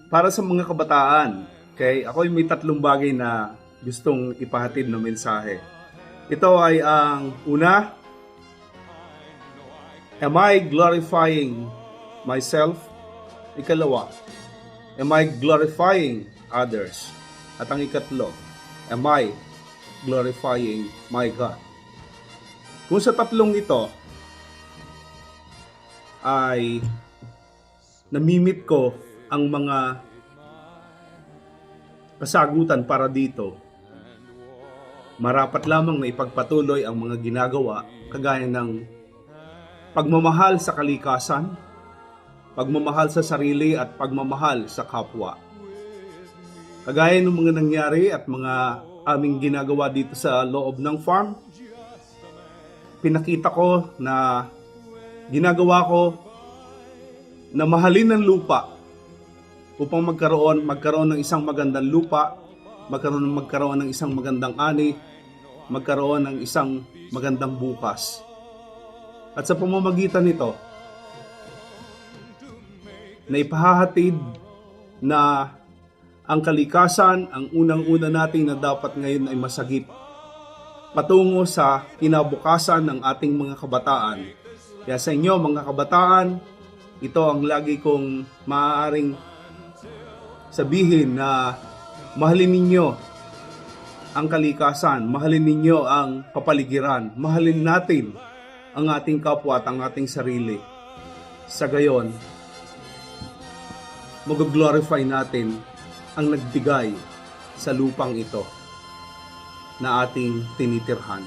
Para sa mga kabataan, okay, ako ay may tatlong bagay na gustong ipahatid na mensahe. Ito ay ang una, am I glorifying myself? Ikalawa, am I glorifying others? At ang ikatlo, am I glorifying my God? Kung sa tatlong ito ay namimit ko ang mga kasagutan para dito, marapat lamang na ipagpatuloy ang mga ginagawa kagaya ng pagmamahal sa kalikasan, pagmamahal sa sarili at pagmamahal sa kapwa. Kagaya ng mga nangyari at mga aming ginagawa dito sa loob ng farm, pinakita ko na ginagawa ko na mahalin ang lupa upang magkaroon ng isang magandang lupa, magkaroon ng isang magandang ani, magkaroon ng isang magandang bukas. At sa pamamagitan nito, na ipahahatid na ang kalikasan, ang unang-una nating na dapat ngayon ay masagip patungo sa kinabukasan ng ating mga kabataan. Kaya sa inyo mga kabataan, ito ang lagi kong maaaring sabihin na mahalin ninyo ang kalikasan, mahalin ninyo ang kapaligiran, mahalin natin ang ating kapwa at ang ating sarili. Sa gayon, mag-glorify natin ang nagbigay sa lupang ito na ating tinitirhan.